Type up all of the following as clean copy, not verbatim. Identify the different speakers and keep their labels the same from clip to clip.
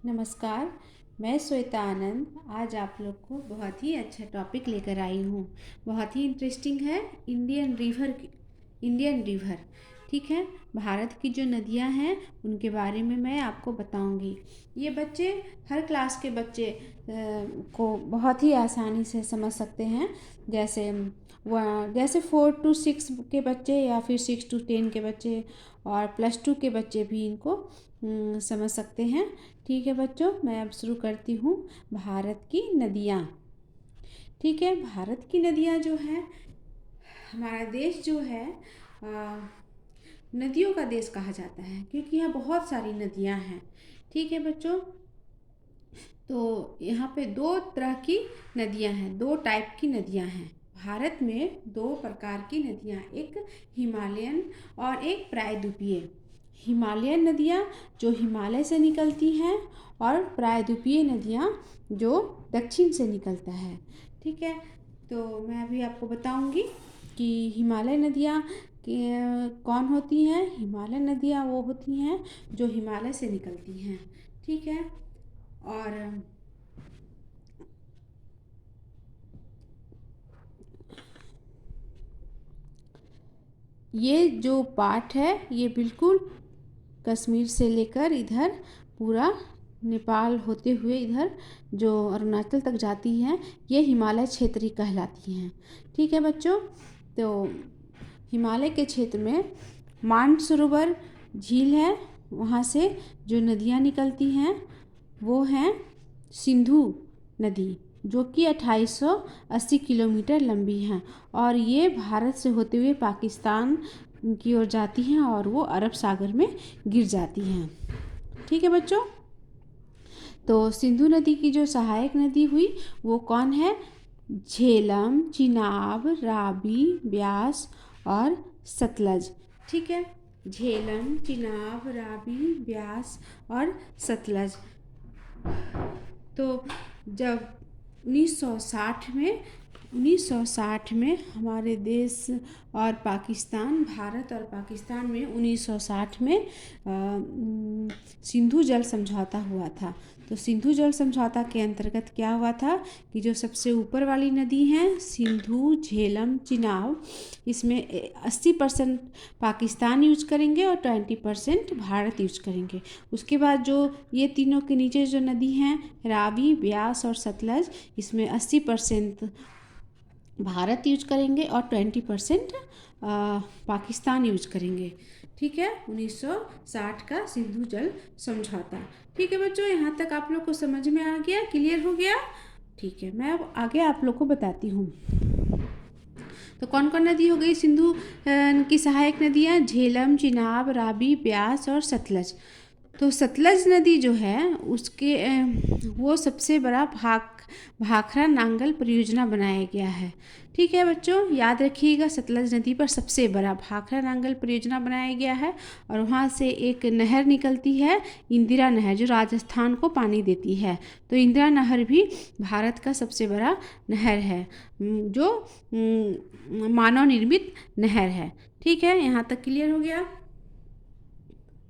Speaker 1: नमस्कार। मैं श्वेता आनंद आज आप लोग को बहुत ही अच्छा टॉपिक लेकर आई हूँ। बहुत ही इंटरेस्टिंग है। Indian river. ठीक है, भारत की जो नदियाँ हैं उनके बारे में मैं आपको बताऊंगी। ये बच्चे, हर क्लास के बच्चे को बहुत ही आसानी से समझ सकते हैं। जैसे जैसे 4 to 6 के बच्चे या फिर 6 to 10 के बच्चे और +2 के बच्चे भी इनको समझ सकते हैं। ठीक है बच्चों, मैं अब शुरू करती हूँ। भारत की नदियाँ। ठीक है, भारत की नदियाँ जो हैं, हमारा देश जो है नदियों का देश कहा जाता है क्योंकि यहाँ बहुत सारी नदियाँ हैं। ठीक है बच्चों, तो यहाँ पे दो तरह की नदियाँ हैं, दो टाइप की नदियाँ हैं। भारत में दो प्रकार की नदियाँ, एक हिमालयन और एक प्रायद्वीपीय। हिमालयन नदियाँ जो हिमालय से निकलती हैं और प्रायद्वीपीय नदियाँ जो दक्षिण से निकलता है। ठीक है, तो मैं अभी आपको बताऊंगी कि हिमालय नदियाँ कौन होती हैं। हिमालय नदियाँ वो होती हैं जो हिमालय से निकलती हैं। ठीक है, और ये जो पार्ट है ये बिल्कुल कश्मीर से लेकर इधर पूरा नेपाल होते हुए इधर जो अरुणाचल तक जाती हैं, ये हिमालय क्षेत्र कहलाती हैं। ठीक है बच्चों, तो हिमालय के क्षेत्र में मानसरोवर झील है, वहाँ से जो नदियाँ निकलती हैं वो हैं सिंधु नदी, जो कि 2880 किलोमीटर लंबी हैं और ये भारत से होते हुए पाकिस्तान की ओर जाती हैं और वो अरब सागर में गिर जाती हैं। ठीक है बच्चों, तो सिंधु नदी की जो सहायक नदी हुई वो कौन है? झेलम, चिनाब, रावी, ब्यास और सतलज। ठीक है, झेलम, चिनाब, रावी, ब्यास और सतलज। तो जब 1960 में हमारे देश और पाकिस्तान, भारत और पाकिस्तान में 1960 में सिंधु जल समझौता हुआ था। तो सिंधु जल समझौता के अंतर्गत क्या हुआ था कि जो सबसे ऊपर वाली नदी हैं सिंधु, झेलम, चिनाब, इसमें 80% पाकिस्तान यूज करेंगे और 20% भारत यूज करेंगे। उसके बाद जो ये तीनों के नीचे जो नदी हैं रावी, ब्यास और सतलज, इसमें 80% भारत यूज करेंगे और 20% पाकिस्तान यूज करेंगे। ठीक है, 1960 का सिंधु जल समझौता। ठीक है बच्चों, यहाँ तक आप लोग को समझ में आ गया, क्लियर हो गया? ठीक है, मैं अब आगे आप लोग को बताती हूँ। तो कौन कौन नदी हो गई सिंधु की सहायक नदियाँ? झेलम, चिनाब, रावी, ब्यास और सतलज। तो सतलज नदी जो है उसके वो सबसे बड़ा भाखरा नांगल परियोजना बनाया गया है। ठीक है बच्चों, याद रखिएगा, सतलज नदी पर सबसे बड़ा भाखरा नांगल परियोजना बनाया गया है और वहाँ से एक नहर निकलती है, इंदिरा नहर, जो राजस्थान को पानी देती है। तो इंदिरा नहर भी भारत का सबसे बड़ा नहर है, जो मानव निर्मित नहर है। ठीक है, यहाँ तक क्लियर हो गया?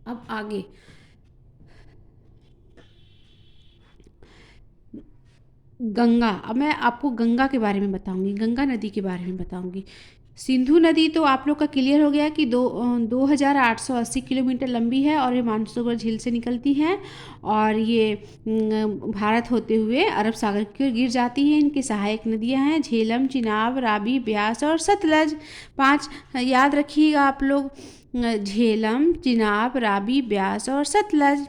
Speaker 1: अब आगे गंगा। अब मैं आपको गंगा के बारे में बताऊंगी, गंगा नदी के बारे में बताऊंगी। सिंधु नदी तो आप लोग का क्लियर हो गया कि 2880 किलोमीटर लंबी है और ये मानसरोवर झील से निकलती है और ये भारत होते हुए अरब सागर की ओर गिर जाती है। इनकी सहायक नदियां हैं झेलम, चिनाब, रावी, ब्यास और सतलज। 5 याद रखिएगा आप लोग, झेलम, चिनाब, रावी, ब्यास और सतलज।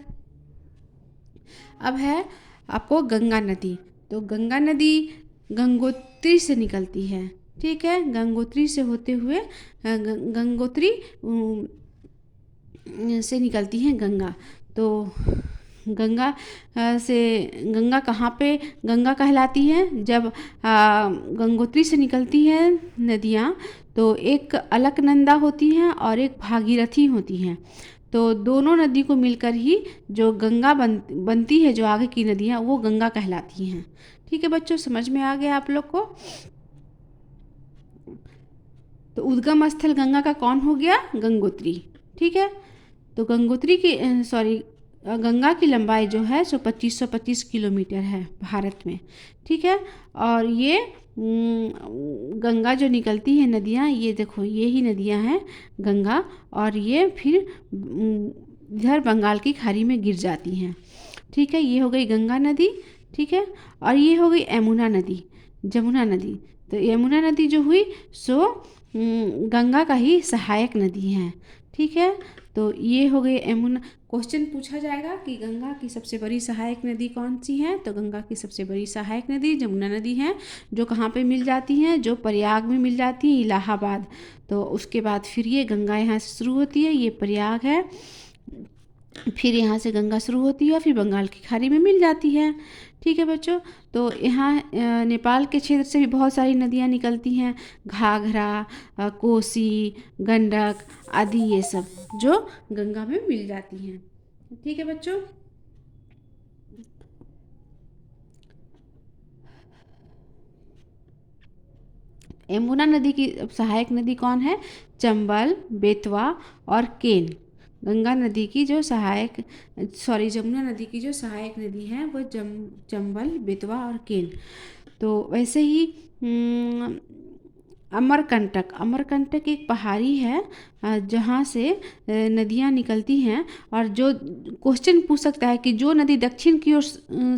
Speaker 1: अब है आपको गंगा नदी। तो गंगा नदी गंगोत्री से निकलती है। ठीक है, गंगोत्री से होते हुए गंगोत्री से निकलती है गंगा। तो गंगा से गंगा कहाँ पे गंगा कहलाती है? जब गंगोत्री से निकलती है नदियाँ तो एक अलकनंदा होती हैं और एक भागीरथी होती हैं। तो दोनों नदी को मिलकर ही जो गंगा बनती है, जो आगे की नदियाँ, वो गंगा कहलाती हैं। ठीक है बच्चों, समझ में आ गया आप लोग को? तो उद्गम स्थल गंगा का कौन हो गया? गंगोत्री। ठीक है, तो गंगोत्री की गंगा की लंबाई जो है सो 2525 किलोमीटर है भारत में। ठीक है, और ये गंगा जो निकलती है नदियाँ, ये देखो ये ही नदियाँ हैं गंगा, और ये फिर इधर बंगाल की खाड़ी में गिर जाती हैं। ठीक है, ये हो गई गंगा नदी। ठीक है, और ये हो गई यमुना नदी, जमुना नदी। तो यमुना नदी जो हुई सो गंगा का ही सहायक नदी है। ठीक है, तो ये हो गई यमुना। क्वेश्चन पूछा जाएगा कि गंगा की सबसे बड़ी सहायक नदी कौन सी है, तो गंगा की सबसे बड़ी सहायक नदी जमुना नदी है, जो कहाँ पे मिल जाती हैं, जो प्रयाग में मिल जाती है, इलाहाबाद। तो उसके बाद फिर ये गंगा यहाँ से शुरू होती है, ये प्रयाग है, फिर यहाँ से गंगा शुरू होती है, फिर बंगाल की खाड़ी में मिल जाती है। ठीक है बच्चों, तो यहाँ नेपाल के क्षेत्र से भी बहुत सारी नदियाँ निकलती हैं, घाघरा, कोसी, गंडक आदि, ये सब जो गंगा में मिल जाती हैं। ठीक है बच्चों, यमुना नदी की सहायक नदी कौन है, चंबल, बेतवा और केन। गंगा नदी की जो सहायक, सॉरी, जमुना नदी की जो सहायक नदी है वो चंबल, बेतवा और केन। तो वैसे ही अमरकंटक, अमरकंटक एक पहाड़ी है जहाँ से नदियाँ निकलती हैं। और जो क्वेश्चन पूछ सकता है कि जो नदी दक्षिण की ओर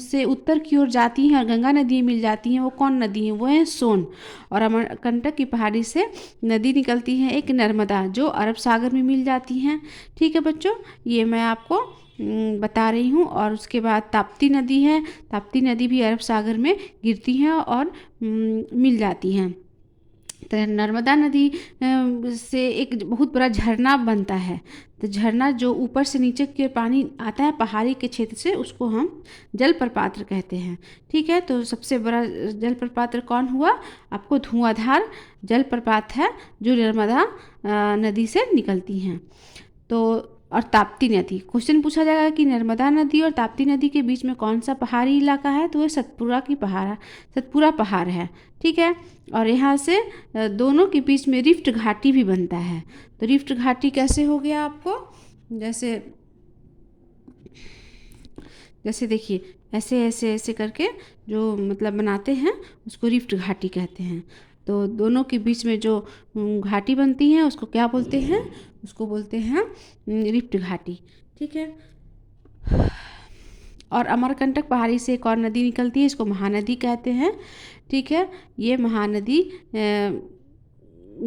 Speaker 1: से उत्तर की ओर जाती हैं और गंगा नदी मिल जाती हैं, वो कौन नदी है, वो है सोन। और अमरकंटक की पहाड़ी से नदी निकलती है एक नर्मदा, जो अरब सागर में मिल जाती हैं। ठीक है बच्चों, ये मैं आपको बता रही हूँ। और उसके बाद ताप्ती नदी है, ताप्ती नदी भी अरब सागर में गिरती हैं और मिल जाती हैं। तो नर्मदा नदी से एक बहुत बड़ा झरना बनता है। तो झरना जो ऊपर से नीचे की ओर पानी आता है पहाड़ी के क्षेत्र से, उसको हम जलप्रपात कहते हैं। ठीक है, तो सबसे बड़ा जलप्रपात कौन हुआ, आपको धुआंधार जलप्रपात है जो नर्मदा नदी से निकलती हैं। तो और ताप्ती नदी, क्वेश्चन पूछा जाएगा कि नर्मदा नदी और ताप्ती नदी के बीच में कौन सा पहाड़ी इलाका है, तो वो सतपुरा पहाड़ है। ठीक है, और यहाँ से दोनों के बीच में रिफ्ट घाटी भी बनता है। तो रिफ्ट घाटी कैसे हो गया आपको, जैसे जैसे देखिए, ऐसे ऐसे ऐसे करके जो मतलब बनाते हैं उसको रिफ्ट घाटी कहते हैं। तो दोनों के बीच में जो घाटी बनती है उसको क्या बोलते हैं, उसको बोलते हैं रिफ्ट घाटी। ठीक है, और अमरकंटक पहाड़ी से एक और नदी निकलती है, इसको महानदी कहते हैं। ठीक है, ये महानदी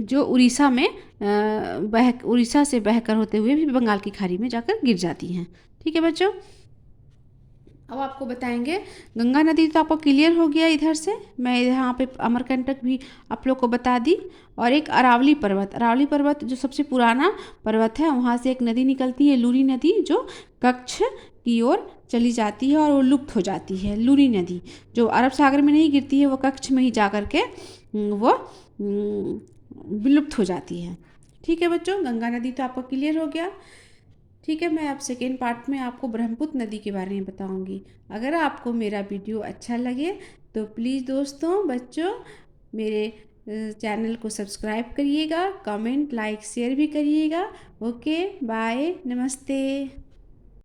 Speaker 1: जो उड़ीसा में उड़ीसा से बहकर होते हुए भी बंगाल की खाड़ी में जाकर गिर जाती हैं। ठीक है बच्चों, अब आपको बताएंगे, गंगा नदी तो आपको क्लियर हो गया इधर से, मैं यहाँ पे अमरकंटक भी आप लोग को बता दी। और एक अरावली पर्वत, अरावली पर्वत जो सबसे पुराना पर्वत है, वहाँ से एक नदी निकलती है, लूरी नदी, जो कच्छ की ओर चली जाती है और वो लुप्त हो जाती है। लूरी नदी जो अरब सागर में नहीं गिरती है, वो कच्छ में ही जा कर के वो विलुप्त हो जाती है। ठीक है बच्चों, गंगा नदी तो आपको क्लियर हो गया। ठीक है, मैं अब सेकेंड पार्ट में आपको ब्रह्मपुत्र नदी के बारे में बताऊंगी। अगर आपको मेरा वीडियो अच्छा लगे तो प्लीज़ दोस्तों, बच्चों, मेरे चैनल को सब्सक्राइब करिएगा, कमेंट, लाइक, शेयर भी करिएगा। ओके, बाय, नमस्ते।